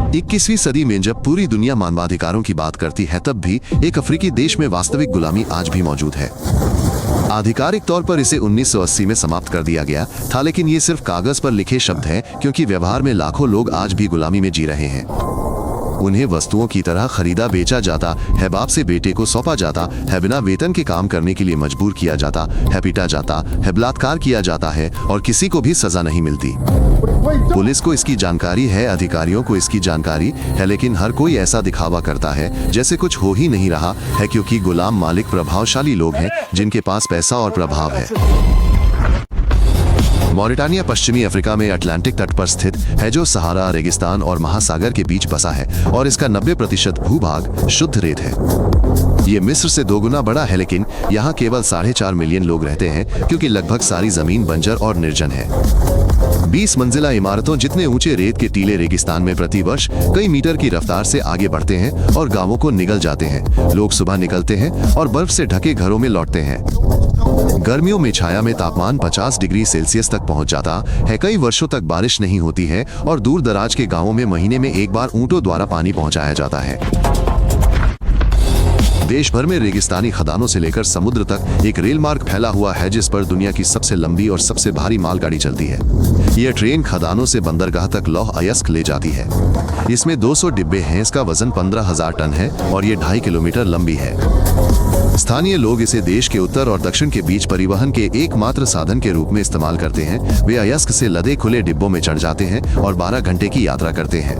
21वीं सदी में जब पूरी दुनिया मानवाधिकारों की बात करती है, तब भी एक अफ्रीकी देश में वास्तविक गुलामी आज भी मौजूद है। आधिकारिक तौर पर इसे 1980 में समाप्त कर दिया गया था, लेकिन ये सिर्फ कागज पर लिखे शब्द हैं, क्योंकि व्यवहार में लाखों लोग आज भी गुलामी में जी रहे हैं। उन्हें वस्तुओं की तरह खरीदा बेचा जाता है, बाप से बेटे को सौंपा जाता है, बिना वेतन के काम करने के लिए मजबूर किया जाता है, पीटा जाता है, बलात्कार किया जाता है और किसी को भी सजा नहीं मिलती। पुलिस को इसकी जानकारी है, अधिकारियों को इसकी जानकारी है, लेकिन हर कोई ऐसा दिखावा करता है जैसे कुछ हो ही नहीं रहा है, क्योंकि गुलाम मालिक प्रभावशाली लोग हैं जिनके पास पैसा और प्रभाव है। मॉरिटानिया पश्चिमी अफ्रीका में अटलांटिक तट पर स्थित है, जो सहारा, रेगिस्तान और महासागर के बीच बसा है और इसका 90% भूभाग शुद्ध रेत है। ये मिस्र से 2 गुना बड़ा है, लेकिन यहाँ केवल 4.5 मिलियन लोग रहते हैं, क्योंकि लगभग सारी जमीन बंजर और निर्जन है। 20 मंजिला इमारतों जितने ऊंचे रेत के टीले रेगिस्तान में प्रति वर्ष कई मीटर की रफ्तार से आगे बढ़ते हैं और गांवों को निगल जाते हैं। लोग सुबह निकलते हैं और बर्फ से ढके घरों में लौटते हैं। गर्मियों में छाया में तापमान 50 डिग्री सेल्सियस तक पहुंच जाता है। कई वर्षों तक बारिश नहीं होती है और दूर दराज के गांवों में महीने में एक बार ऊंटों द्वारा पानी पहुंचाया जाता है। देश भर में रेगिस्तानी खदानों से लेकर समुद्र तक एक रेल मार्ग फैला हुआ है, जिस पर दुनिया की सबसे लंबी और सबसे भारी मालगाड़ी चलती है। यह ट्रेन खदानों से बंदरगाह तक लौह अयस्क ले जाती है। इसमें 200 डिब्बे हैं, इसका वजन 15,000 टन है और ये 2.5 किलोमीटर लंबी है। स्थानीय लोग इसे देश के उत्तर और दक्षिण के बीच परिवहन के एकमात्र साधन के रूप में इस्तेमाल करते हैं। वे अयस्क से लदे खुले डिब्बों में चढ़ जाते हैं और 12 घंटे की यात्रा करते हैं।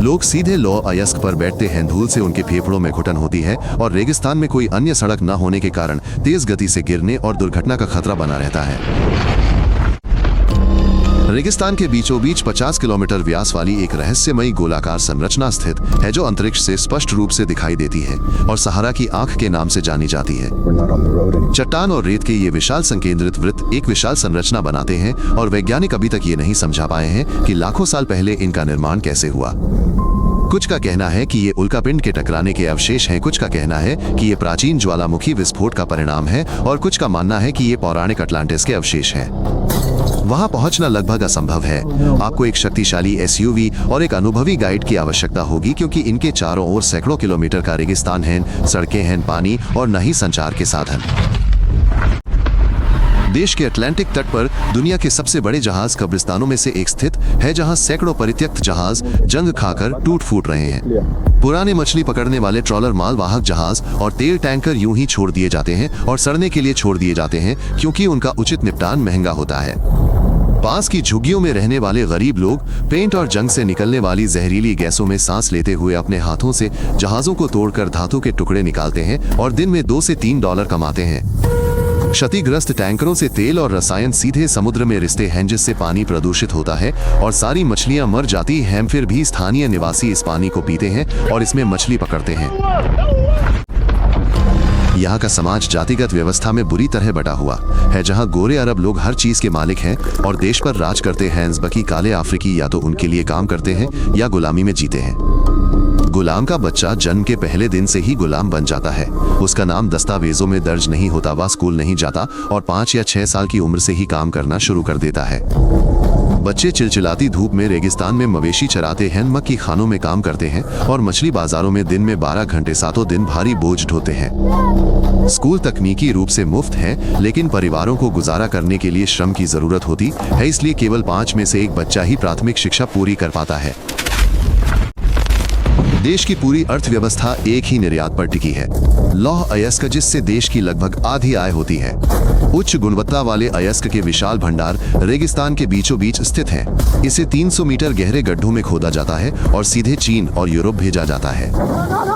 लोग सीधे लौह अयस्क पर बैठते हैं। धूल से उनके फेफड़ों में घुटन होती है और रेगिस्तान में कोई अन्य सड़क न होने के कारण तेज गति से गिरने और दुर्घटना का खतरा बना रहता है। रेगिस्तान के बीचों बीच 50 किलोमीटर व्यास वाली एक रहस्यमयी गोलाकार संरचना स्थित है, जो अंतरिक्ष से स्पष्ट रूप से दिखाई देती है और सहारा की आंख के नाम से जानी जाती है। चट्टान और रेत के ये विशाल संकेंद्रित वृत्त एक विशाल संरचना बनाते हैं और वैज्ञानिक अभी तक ये नहीं समझा पाए हैं कि लाखों साल पहले इनका निर्माण कैसे हुआ। कुछ का कहना है कि ये उल्कापिंड के टकराने के अवशेष हैं, कुछ का कहना है कि ये प्राचीन ज्वालामुखी विस्फोट का परिणाम है और कुछ का मानना है कि ये पौराणिक अटलांटिस के अवशेष हैं। वहां पहुंचना लगभग असंभव है। आपको एक शक्तिशाली एसयूवी और एक अनुभवी गाइड की आवश्यकता होगी, क्योंकि इनके चारों ओर सैकड़ों किलोमीटर का रेगिस्तान है, सड़कें हैं, पानी और न ही संचार के साधन। देश के अटलांटिक तट पर दुनिया के सबसे बड़े जहाज कब्रिस्तानों में से एक स्थित है, जहां सैकड़ों परित्यक्त जहाज जंग खाकर टूट फूट रहे हैं। पुराने मछली पकड़ने वाले ट्रॉलर, मालवाहक जहाज और तेल टैंकर यूं ही छोड़ दिए जाते हैं और सड़ने के लिए छोड़ दिए जाते हैं, क्योंकि उनका उचित निपटान महंगा होता है। पास की झुग्गियों में रहने वाले गरीब लोग पेंट और जंग से निकलने वाली जहरीली गैसों में सांस लेते हुए अपने हाथों से जहाजों को तोड़कर धातु के टुकड़े निकालते हैं और दिन में $2 से $3 कमाते हैं। क्षतिग्रस्त टैंकरों से तेल और रसायन सीधे समुद्र में रिसते हैं, जिससे पानी प्रदूषित होता है और सारी मछलियां मर जाती हैं। फिर भी स्थानीय निवासी इस पानी को पीते हैं और इसमें मछली पकड़ते हैं। यहाँ का समाज जातिगत व्यवस्था में बुरी तरह बटा हुआ है, जहाँ गोरे अरब लोग हर चीज के मालिक हैं और देश पर राज करते हैं, जबकि काले अफ्रीकी या तो उनके लिए काम करते हैं या गुलामी में जीते हैं। गुलाम का बच्चा जन्म के पहले दिन से ही गुलाम बन जाता है। उसका नाम दस्तावेजों में दर्ज नहीं होता, वह स्कूल नहीं जाता और 5 या 6 साल की उम्र से ही काम करना शुरू कर देता है। बच्चे चिलचिलाती धूप में रेगिस्तान में मवेशी चराते हैं, मक्की खानों में काम करते हैं और मछली बाजारों में दिन में 12 घंटे 7 दिन भारी बोझ ढोते हैं। स्कूल तकनीकी रूप से मुफ्त है, लेकिन परिवारों को गुजारा करने के लिए श्रम की जरूरत होती है, इसलिए केवल 5 में से 1 बच्चा ही प्राथमिक शिक्षा पूरी कर पाता है। देश की पूरी अर्थव्यवस्था एक ही निर्यात पर टिकी है, लौह अयस्क, जिससे देश की लगभग आधी आय होती है। उच्च गुणवत्ता वाले अयस्क के विशाल भंडार रेगिस्तान के बीचों बीच स्थित हैं। इसे 300 मीटर गहरे गड्ढों में खोदा जाता है और सीधे चीन और यूरोप भेजा जाता है।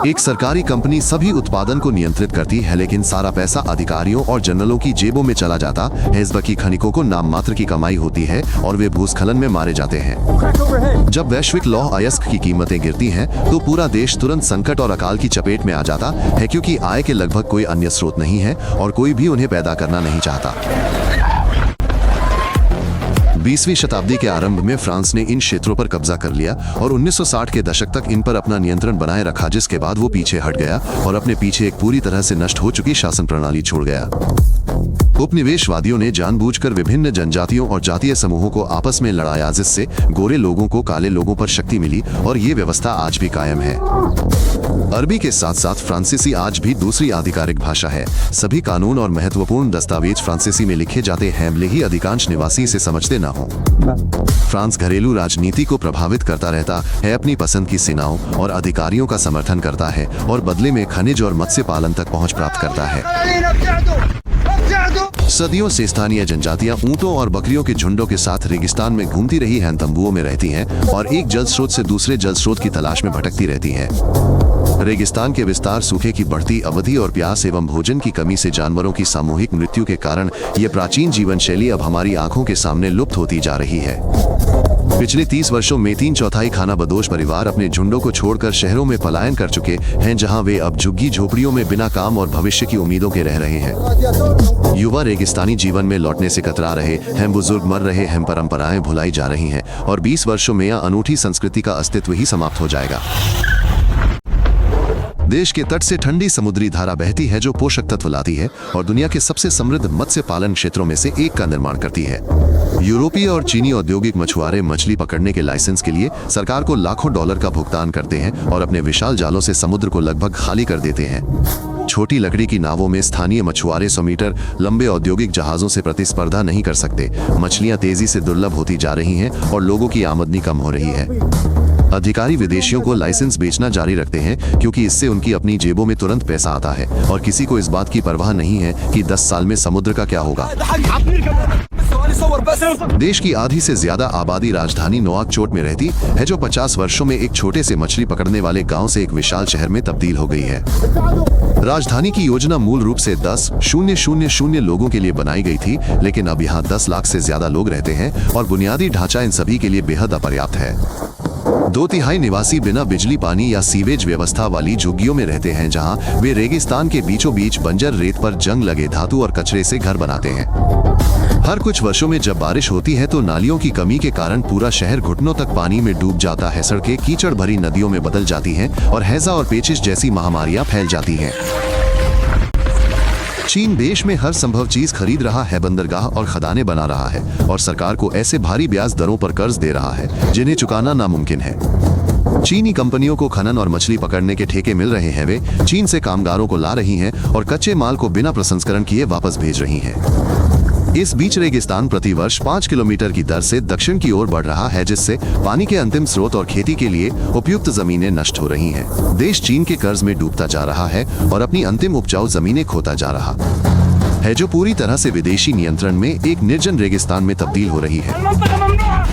एक सरकारी कंपनी सभी उत्पादन को नियंत्रित करती है, लेकिन सारा पैसा अधिकारियों और जनरलों की जेबों में चला जाता है। जबकि खनिकों को नाम मात्र की कमाई होती है और वे भूस्खलन में मारे जाते हैं। जब वैश्विक लौह अयस्क की कीमतें गिरती हैं, तो पूरा देश तुरंत संकट और अकाल की चपेट में आ जाता है, क्योंकि आय के लगभग कोई अन्य स्रोत नहीं है और कोई भी उन्हें पैदा करना नहीं चाहता। 20वीं शताब्दी के आरंभ में फ्रांस ने इन क्षेत्रों पर कब्जा कर लिया और 1960 के दशक तक इन पर अपना नियंत्रण बनाए रखा, जिसके बाद वो पीछे हट गया और अपने पीछे एक पूरी तरह से नष्ट हो चुकी शासन प्रणाली छोड़ गया। उपनिवेशवादियों ने जानबूझकर विभिन्न जनजातियों और जातीय समूहों को आपस में लड़ाया, जिससे गोरे लोगों को काले लोगों पर शक्ति मिली और ये व्यवस्था आज भी कायम है। अरबी के साथ साथ फ्रांसीसी आज भी दूसरी आधिकारिक भाषा है। सभी कानून और महत्वपूर्ण दस्तावेज फ्रांसीसी में लिखे जाते हैं, भले ही अधिकांश निवासी इसे समझते न हों। फ्रांस घरेलू राजनीति को प्रभावित करता रहता है, अपनी पसंद की सेनाओं और अधिकारियों का समर्थन करता है और बदले में खनिज और मत्स्य पालन तक पहुंच प्राप्त करता है। सदियों से स्थानीय जनजातियां ऊंटों और बकरियों के झुंडों के साथ रेगिस्तान में घूमती रही हैं, तंबुओं में रहती हैं और एक जल स्रोत से दूसरे जल स्रोत की तलाश में भटकती रहती हैं। रेगिस्तान के विस्तार, सूखे की बढ़ती अवधि और प्यास एवं भोजन की कमी से जानवरों की सामूहिक मृत्यु के कारण ये प्राचीन जीवन शैली अब हमारी आंखों के सामने लुप्त होती जा रही है। पिछले 30 वर्षों में 3/4 खानाबदोश परिवार अपने झुंडों को छोड़कर शहरों में पलायन कर चुके हैं, जहां वे अब झुग्गी झोपड़ियों में बिना काम और भविष्य की उम्मीदों के रह रहे हैं। युवा रेगिस्तानी जीवन में लौटने से कतरा रहे हैं, बुजुर्ग मर रहे हैं, परंपराएं भुलाई जा रही हैं और 20 वर्षों में यह अनूठी संस्कृति का अस्तित्व ही समाप्त हो जाएगा। देश के तट से ठंडी समुद्री धारा बहती है, जो पोषक तत्व लाती है और दुनिया के सबसे समृद्ध मत्स्य पालन क्षेत्रों में से एक का निर्माण करती है। यूरोपीय और चीनी औद्योगिक मछुआरे मछली पकड़ने के लाइसेंस के लिए सरकार को लाखों डॉलर का भुगतान करते हैं और अपने विशाल जालों से समुद्र को लगभग खाली कर देते हैं। छोटी लकड़ी की नावों में स्थानीय मछुआरे 100 मीटर लंबे औद्योगिक जहाजों से प्रतिस्पर्धा नहीं कर सकते। मछलियां तेजी से दुर्लभ होती जा रही हैं और लोगों की आमदनी कम हो रही है। अधिकारी विदेशियों को लाइसेंस बेचना जारी रखते हैं, क्योंकि इससे उनकी अपनी जेबों में तुरंत पैसा आता है और किसी को इस बात की परवाह नहीं है कि 10 साल में समुद्र का क्या होगा। देश की आधी से ज्यादा आबादी राजधानी नोआकचोट में रहती है, जो 50 वर्षों में एक छोटे से मछली पकड़ने वाले गांव से एक विशाल शहर में तब्दील हो गई है। राजधानी की योजना मूल रूप से 10,000 लोगों के लिए बनाई गई थी, लेकिन अब यहाँ 10 लाख से ज्यादा लोग रहते हैं और बुनियादी ढांचा इन सभी के लिए बेहद अपर्याप्त है। 2/3 निवासी बिना बिजली, पानी या सीवेज व्यवस्था वाली झुग्गियों में रहते हैं, जहां वे रेगिस्तान के बीचों बीच बंजर रेत पर जंग लगे धातु और कचरे से घर बनाते हैं। हर कुछ वर्षों में जब बारिश होती है तो नालियों की कमी के कारण पूरा शहर घुटनों तक पानी में डूब जाता है। सड़कें कीचड़ भरी नदियों में बदल जाती हैं और हैजा और पेचिश जैसी महामारियां फैल जाती हैं। चीन देश में हर संभव चीज खरीद रहा है, बंदरगाह और खदानें बना रहा है और सरकार को ऐसे भारी ब्याज दरों पर कर्ज दे रहा है जिन्हें चुकाना नामुमकिन है। चीनी कंपनियों को खनन और मछली पकड़ने के ठेके मिल रहे हैं। वे चीन से कामगारों को ला रही हैं और कच्चे माल को बिना प्रसंस्करण किए वापस भेज रही हैं। इस बीच रेगिस्तान प्रतिवर्ष 5 किलोमीटर की दर से दक्षिण की ओर बढ़ रहा है, जिससे पानी के अंतिम स्रोत और खेती के लिए उपयुक्त जमीनें नष्ट हो रही हैं। देश चीन के कर्ज में डूबता जा रहा है और अपनी अंतिम उपजाऊ जमीनें खोता जा रहा है, जो पूरी तरह से विदेशी नियंत्रण में एक निर्जन रेगिस्तान में तब्दील हो रही है।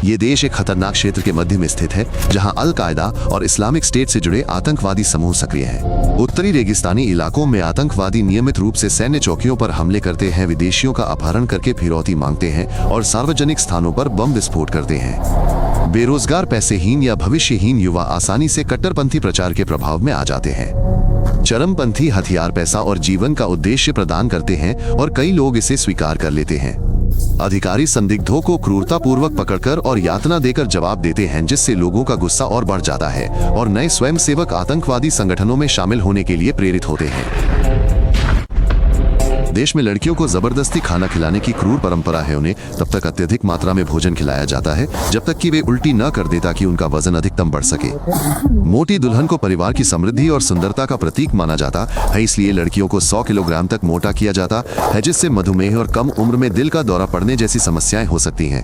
ये देश एक खतरनाक क्षेत्र के मध्य में स्थित है, जहां अल कायदा और इस्लामिक स्टेट से जुड़े आतंकवादी समूह सक्रिय हैं। उत्तरी रेगिस्तानी इलाकों में आतंकवादी नियमित रूप से सैन्य चौकियों पर हमले करते हैं, विदेशियों का अपहरण करके फिरौती मांगते हैं और सार्वजनिक स्थानों पर बम विस्फोट करते हैं। बेरोजगार, पैसेहीन या भविष्यहीन युवा आसानी से कट्टरपंथी प्रचार के प्रभाव में आ जाते हैं। चरमपंथी हथियार पैसा और जीवन का उद्देश्य प्रदान करते हैं और कई लोग इसे स्वीकार कर लेते हैं। अधिकारी संदिग्धों को क्रूरतापूर्वक पकड़कर और यातना देकर जवाब देते हैं, जिससे लोगों का गुस्सा और बढ़ जाता है और नए स्वयंसेवक आतंकवादी संगठनों में शामिल होने के लिए प्रेरित होते हैं। देश में लड़कियों को जबरदस्ती खाना खिलाने की क्रूर परंपरा है। उन्हें तब तक अत्यधिक मात्रा में भोजन खिलाया जाता है जब तक कि वे उल्टी न कर दे, ताकि उनका वजन अधिकतम बढ़ सके। मोटी दुल्हन को परिवार की समृद्धि और सुंदरता का प्रतीक माना जाता है, इसलिए लड़कियों को 100 किलोग्राम तक मोटा किया जाता है, जिससे मधुमेह और कम उम्र में दिल का दौरा पड़ने जैसी समस्याएं हो सकती हैं।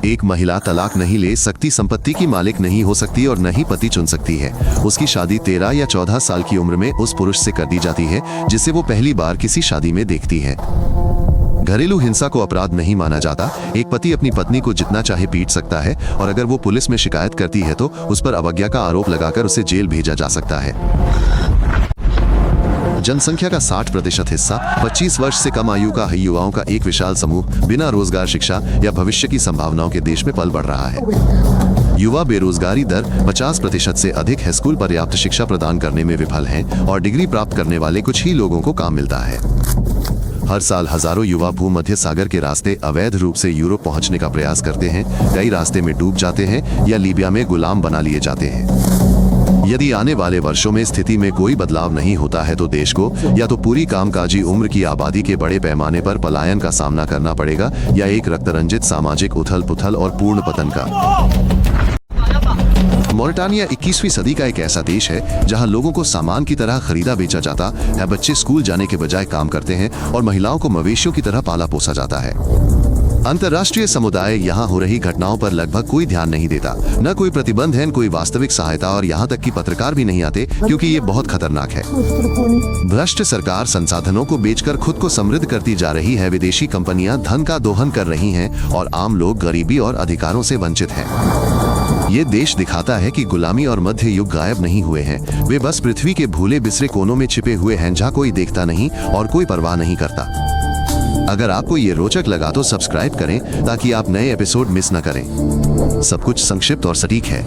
एक महिला तलाक नहीं ले सकती, संपत्ति की मालिक नहीं हो सकती और न ही पति चुन सकती है। उसकी शादी 13 या 14 साल की उम्र में उस पुरुष से कर दी जाती है जिसे वो पहली बार किसी शादी में देखती है। घरेलू हिंसा को अपराध नहीं माना जाता। एक पति अपनी पत्नी को जितना चाहे पीट सकता है और अगर वो पुलिस में शिकायत करती है तो उस पर अवज्ञा का आरोप लगाकर उसे जेल भेजा जा सकता है। जनसंख्या का 60% हिस्सा 25 वर्ष से कम आयु का युवाओं का एक विशाल समूह बिना रोजगार, शिक्षा या भविष्य की संभावनाओं के देश में पल बढ़ रहा है। युवा बेरोजगारी दर 50% से अधिक है। स्कूल पर्याप्त शिक्षा प्रदान करने में विफल हैं और डिग्री प्राप्त करने वाले कुछ ही लोगों को काम मिलता है। हर साल हजारों युवा भूमध्य सागर के रास्ते अवैध रूप से यूरोप पहुंचने का प्रयास करते हैं। कई रास्ते में डूब जाते हैं या लीबिया में गुलाम बना लिए जाते हैं। यदि आने वाले वर्षों में स्थिति में कोई बदलाव नहीं होता है तो देश को या तो पूरी कामकाजी उम्र की आबादी के बड़े पैमाने पर पलायन का सामना करना पड़ेगा या एक रक्तरंजित सामाजिक उथल-पुथल और पूर्ण पतन का। मोरिटानिया 21वीं सदी का एक ऐसा देश है जहां लोगों को सामान की तरह खरीदा बेचा जाता है, बच्चे स्कूल जाने के बजाय काम करते हैं और महिलाओं को मवेशियों की तरह पाला पोसा जाता है। अंतर्राष्ट्रीय समुदाय यहां हो रही घटनाओं पर लगभग कोई ध्यान नहीं देता, न कोई प्रतिबंध है, न कोई वास्तविक सहायता और यहां तक कि पत्रकार भी नहीं आते क्योंकि ये बहुत खतरनाक है। भ्रष्ट सरकार संसाधनों को बेचकर खुद को समृद्ध करती जा रही है, विदेशी कंपनियां धन का दोहन कर रही हैं और आम लोग गरीबी और अधिकारों से वंचित हैं। ये देश दिखाता है कि गुलामी और मध्य युग गायब नहीं हुए हैं, वे बस पृथ्वी के भूले बिसरे कोनों में छिपे हुए हैं जहाँ कोई देखता नहीं और कोई परवाह नहीं करता। अगर आपको ये रोचक लगा तो सब्सक्राइब करें ताकि आप नए एपिसोड मिस न करें। सब कुछ संक्षिप्त और सटीक है।